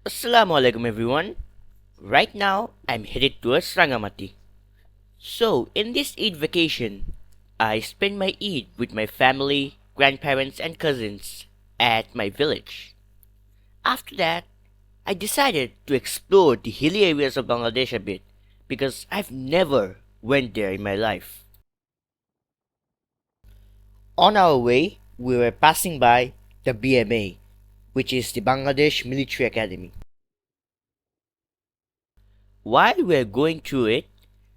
Assalamualaikum everyone. Right now, I'm headed towards Rangamati. So, in this Eid vacation, I spend my Eid with my family, grandparents, and cousins at my village. After that, I decided to explore the hilly areas of Bangladesh a bit because I've never went there in my life. On our way, we were passing by the BMA, which is the Bangladesh Military Academy. While we were going through it,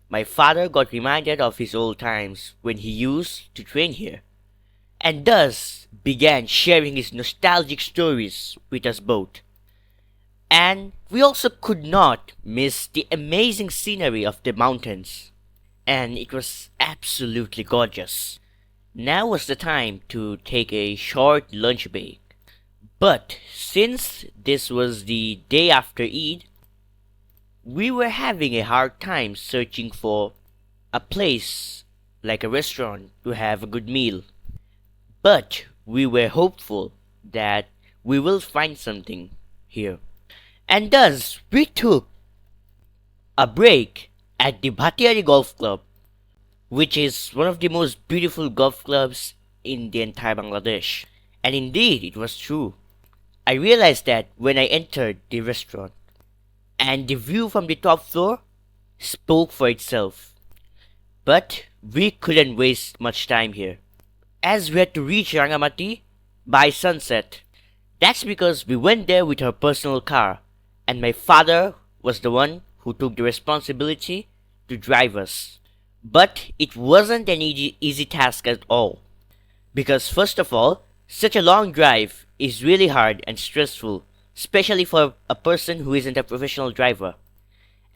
my father got reminded of his old times when he used to train here, and thus began sharing his nostalgic stories with us both. And we also could not miss the amazing scenery of the mountains, and it was absolutely gorgeous. Now was the time to take a short lunch break. But since this was the day after Eid, we were having a hard time searching for a place like a restaurant to have a good meal. But we were hopeful that we will find something here. And thus we took a break at the Bhattiari Golf Club, which is one of the most beautiful golf clubs in the entire Bangladesh. And indeed, it was true. I realized that when I entered the restaurant, and the view from the top floor spoke for itself. But we couldn't waste much time here, as we had to reach Rangamati by sunset. That's because we went there with our personal car, and my father was the one who took the responsibility to drive us. But it wasn't an easy task at all, because first of all, such a long drive is really hard and stressful, especially for a person who isn't a professional driver.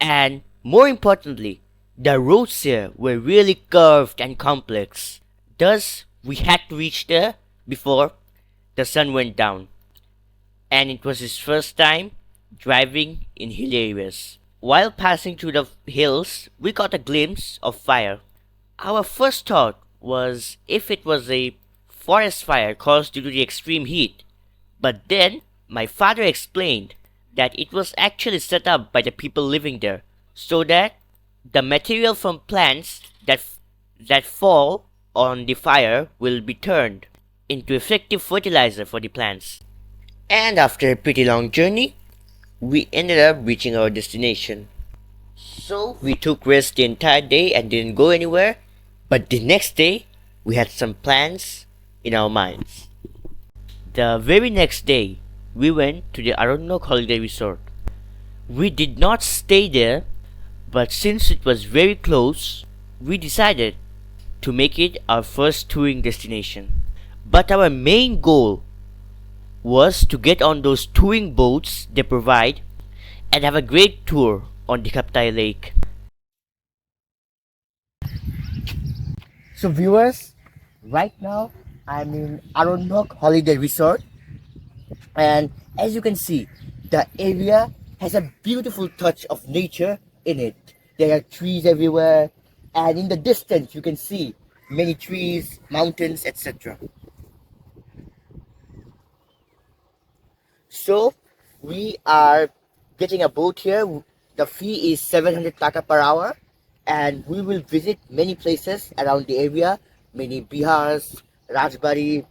And more importantly, the roads here were really curved and complex. Thus, we had to reach there before the sun went down. And it was his first time driving in hilly areas. While passing through the hills, we caught a glimpse of fire. Our first thought was if it was a forest fire caused due to the extreme heat. But then, my father explained that it was actually set up by the people living there so that the material from plants that fall on the fire will be turned into effective fertilizer for the plants. And after a pretty long journey, we ended up reaching our destination. So we took rest the entire day and didn't go anywhere, but the next day we had some plans in our minds. The very next day, we went to the Aranyok Holiday Resort. We did not stay there, but since it was very close, we decided to make it our first touring destination. But our main goal was to get on those touring boats they provide and have a great tour on the Kaptai Lake. So viewers, right now I'm in Aranyok Holiday Resort. And as you can see, the area has a beautiful touch of nature in it. There are trees everywhere, and in the distance you can see many trees, mountains, etc. So we are getting a boat here. The fee is 700 taka per hour, and we will visit many places around the area, many bihars, Rajbari,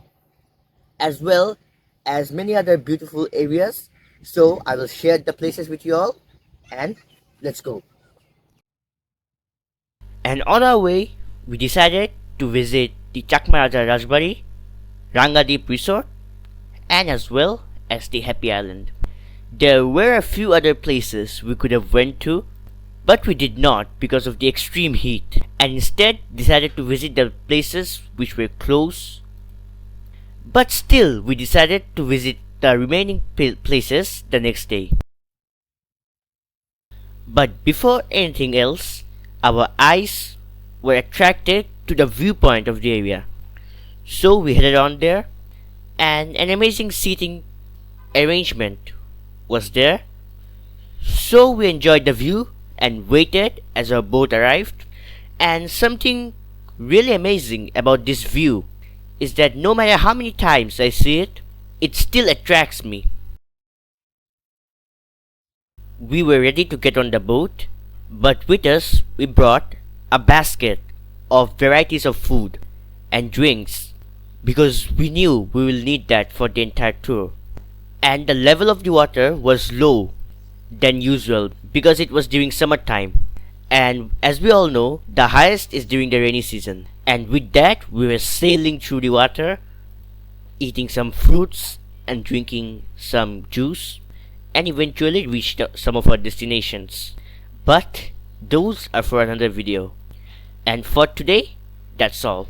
as well as many other beautiful areas. So I will share the places with you all, and let's go. And on our way, we decided to visit the Chakmaraja Rajbari, Rangadeep Resort, and as well as the Happy Island. There were a few other places we could have went to, but we did not because of the extreme heat, and instead decided to visit the places which were close. But still, we decided to visit the remaining places the next day. But before anything else, our eyes were attracted to the viewpoint of the area. So we headed on there, and an amazing seating arrangement was there. So we enjoyed the view and waited as our boat arrived. And something really amazing about this view is that no matter how many times I see it, it still attracts me. we were ready to get on the boat, but with us we brought a basket of varieties of food and drinks because we knew we will need that for the entire tour. And the level of the water was low than usual because it was during summertime. And as we all know, the highest is during the rainy season. And with that, we were sailing through the water, eating some fruits and drinking some juice, and eventually reached some of our destinations. But those are for another video. And for today, that's all.